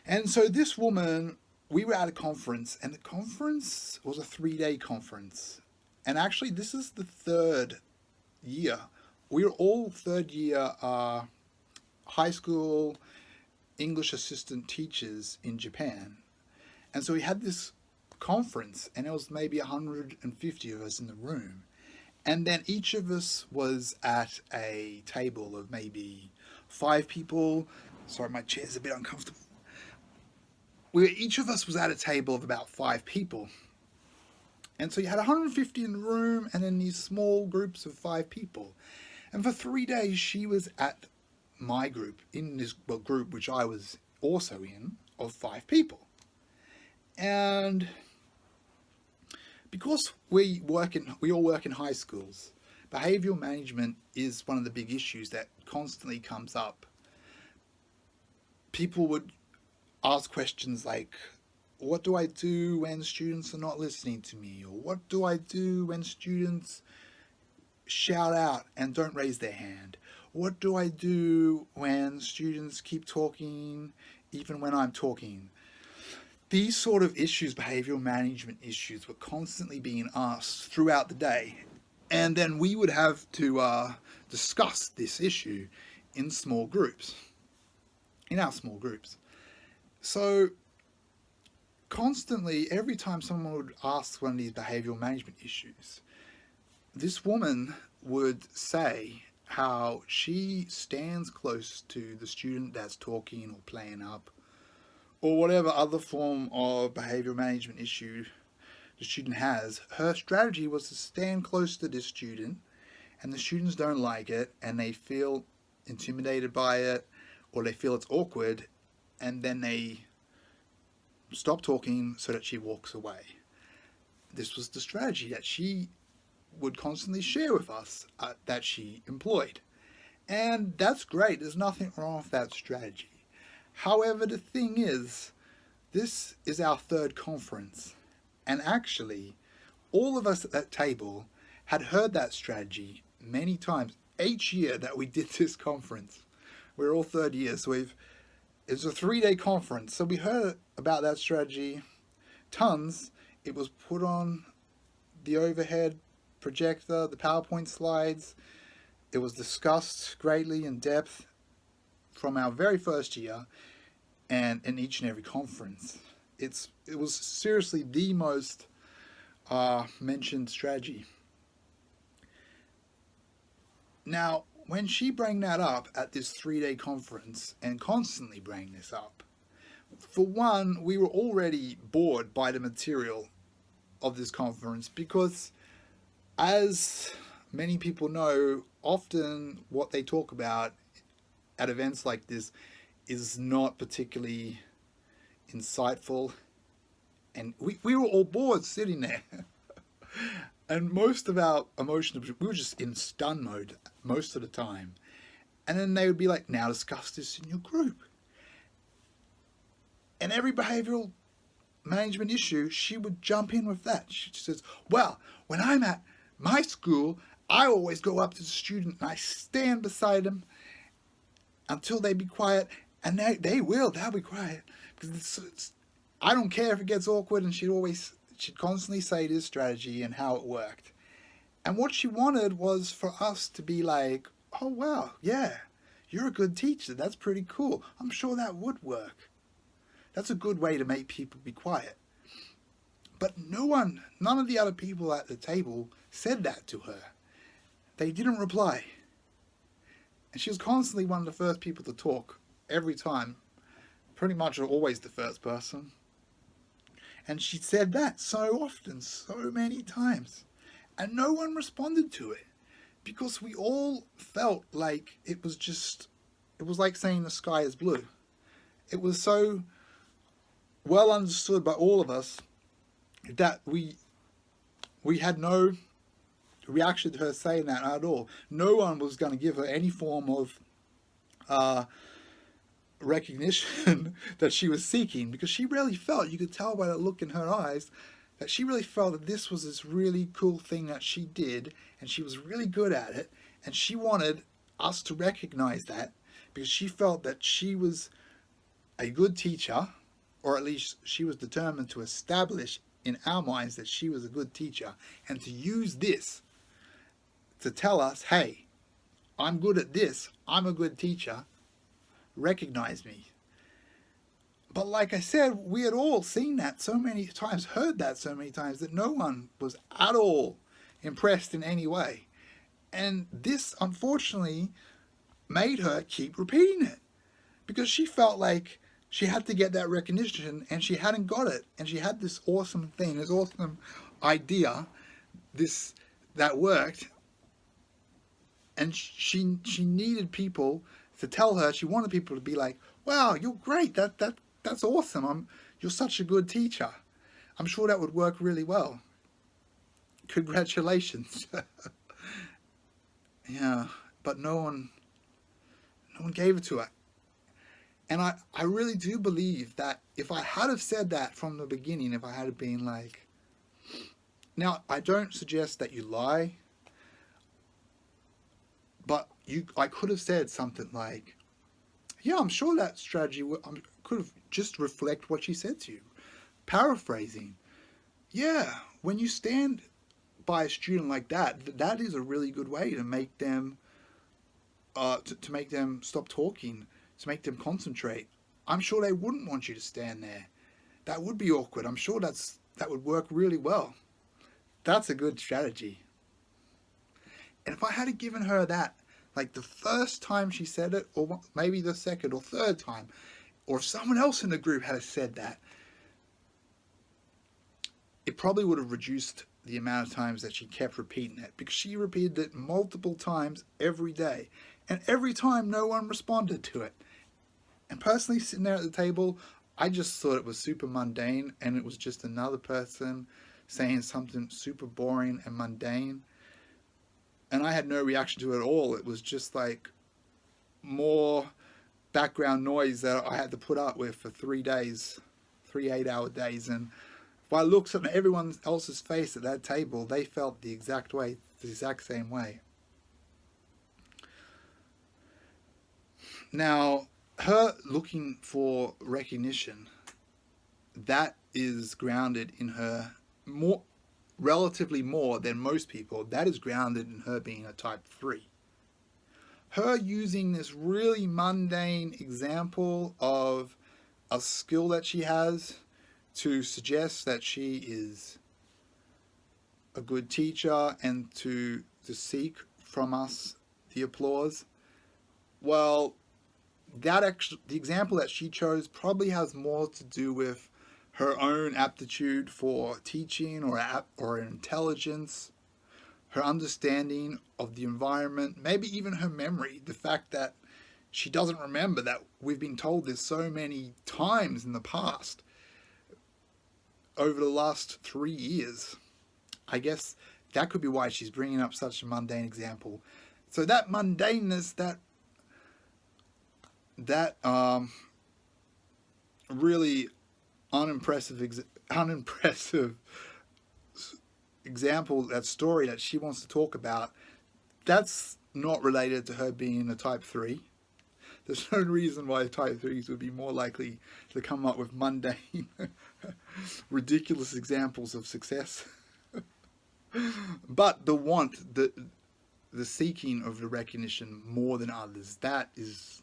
And so this woman, we were at a conference, and the conference was a 3-day conference. And actually, this is the third year. We were all third year high school English assistant teachers in Japan. And so we had this conference, and it was maybe 150 of us in the room. And then each of us was at a table of maybe 5 people. Sorry, my chair's a bit uncomfortable. Each of us was at a table of about 5 people. And so you had 150 in the room, and then these small groups of 5 people. And for 3 days, she was at my group, in this group which I was also in, of 5 people. And because we all work in high schools, behavioral management is one of the big issues that constantly comes up. People would ask questions like, what do I do when students are not listening to me? Or what do I do when students shout out and don't raise their hand? What do I do when students keep talking even when I'm talking? These sort of issues, behavioral management issues, were constantly being asked throughout the day. And then we would have to discuss this issue in small groups, in our small groups. So constantly, every time someone would ask one of these behavioral management issues, this woman would say how she stands close to the student that's talking or playing up, or whatever other form of behavioral management issue the student has. Her strategy was to stand close to this student, and the students don't like it, and they feel intimidated by it, or they feel it's awkward, and then they stop talking so that she walks away. This was the strategy that she would constantly share with us that she employed. And that's great. There's nothing wrong with that strategy. However, the thing is, this is our third conference. And actually, all of us at that table had heard that strategy many times. Each year that we did this conference, we're all third year, so it's a 3-day conference. So we heard about that strategy tons. It was put on the overhead projector, the PowerPoint slides. It was discussed greatly in depth from our very first year and in each and every conference. It was seriously the most mentioned strategy. Now, when she brought that up at this 3-day conference, and constantly bring this up, for one, we were already bored by the material of this conference because, as many people know, often what they talk about at events like this is not particularly insightful, and we were all bored sitting there. And most of our emotions, we were just in stun mode most of the time. And then they would be like, now discuss this in your group. And every behavioral management issue, she would jump in with that. She says, well, when I'm at my school, I always go up to the student and I stand beside them until they be quiet. And they'll be quiet. Because I don't care if it gets awkward. And she'd constantly say this strategy and how it worked. And what she wanted was for us to be like, oh, wow, yeah, you're a good teacher. That's pretty cool. I'm sure that would work. That's a good way to make people be quiet. But none of the other people at the table said that to her. They didn't reply. And she was constantly one of the first people to talk every time. Pretty much always the first person. And she said that so often, so many times. And no one responded to it. Because we all felt like it was like saying the sky is blue. It was so well understood by all of us that we had no reaction to her saying that at all. No one was going to give her any form of recognition that she was seeking, because she really felt, you could tell by the look in her eyes, that she really felt that this was this really cool thing that she did, and she was really good at it, and she wanted us to recognize that, because she felt that she was a good teacher, or at least she was determined to establish in our minds that she was a good teacher, and to use this to tell us, hey, I'm good at this, I'm a good teacher, recognize me. But like I said, we had all seen that so many times, heard that so many times, that no one was at all impressed in any way. And this, unfortunately, made her keep repeating it, because she felt like she had to get that recognition, and she hadn't got it. And she had this awesome thing, this awesome idea, that worked, and she needed people to tell her. She wanted people to be like, "Wow, you're great. That's awesome. You're such a good teacher. I'm sure that would work really well. Congratulations." Yeah, but no one gave it to her. And I really do believe that if I had have said that from the beginning, if I had been like, now I don't suggest that you lie, but I could have said something like, yeah, I'm sure that strategy could have just reflect what she said to you. Paraphrasing. Yeah, when you stand by a student like that, that is a really good way to make them to make them stop talking, to make them concentrate. I'm sure they wouldn't want you to stand there. That would be awkward. I'm sure that would work really well. That's a good strategy. And if I had given her that, like the first time she said it, or maybe the second or third time, or if someone else in the group had said that, it probably would have reduced the amount of times that she kept repeating it, because she repeated it multiple times every day. And every time no one responded to it. And personally, sitting there at the table, I just thought it was super mundane, and it was just another person saying something super boring and mundane. And I had no reaction to it at all. It was just like more background noise that I had to put up with for 3 days, 3 8-hour days. And if I looked at everyone else's face at that table, they felt the exact same way. Now, her looking for recognition, that is grounded in her relatively more than most people. That is grounded in her being a type 3. Her using this really mundane example of a skill that she has to suggest that she is a good teacher and to seek from us the applause. Well, the example that she chose probably has more to do with her own aptitude for teaching or intelligence, her understanding of the environment, maybe even her memory, the fact that she doesn't remember that we've been told this so many times in the past, over the last 3 years. I guess that could be why she's bringing up such a mundane example. So that mundaneness, that really unimpressive example, that story that she wants to talk about, that's not related to her being a type 3. There's no reason why type 3s would be more likely to come up with mundane, ridiculous examples of success. But the seeking of the recognition more than others, that is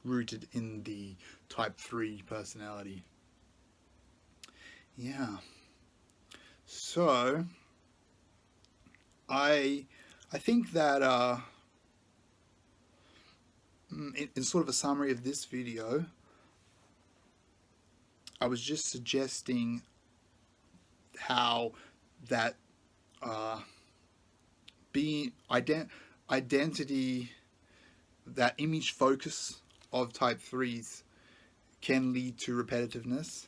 rooted in the type 3 personality. Yeah. So I think that in sort of a summary of this video, I was just suggesting how that being identity, that image focus of type 3s can lead to repetitiveness.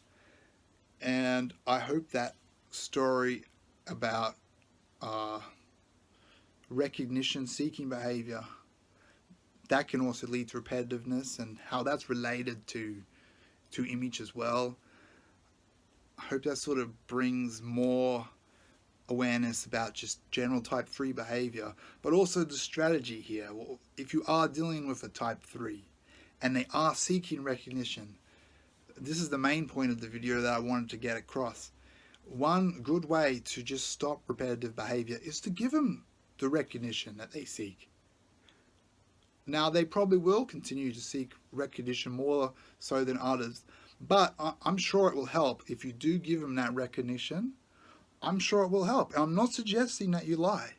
And I hope that story about recognition seeking behavior, that can also lead to repetitiveness, and how that's related to image as well. I hope that sort of brings more awareness about just general type 3 behavior, but also the strategy here. If you are dealing with a type 3 and they are seeking recognition, this is the main point of the video that I wanted to get across. One good way to just stop repetitive behavior is to give them the recognition that they seek. Now, they probably will continue to seek recognition more so than others, but I'm sure it will help if you do give them that recognition. I'm sure it will help. I'm not suggesting that you lie.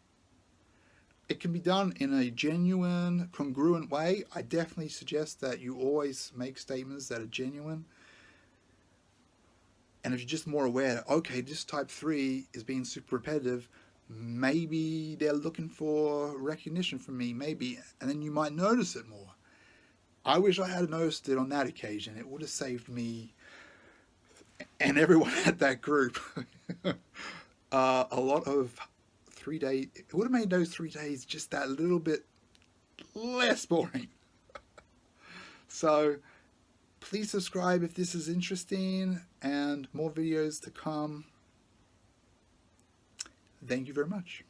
It can be done in a genuine, congruent way. I definitely suggest that you always make statements that are genuine. And if you're just more aware that, okay, this type 3 is being super repetitive, maybe they're looking for recognition from me, maybe, and then you might notice it more. I wish I had noticed it on that occasion. It would have saved me and everyone at that group a lot of 3 days. It would have made those 3 days just that little bit less boring. So please subscribe if this is interesting, and more videos to come. Thank you very much.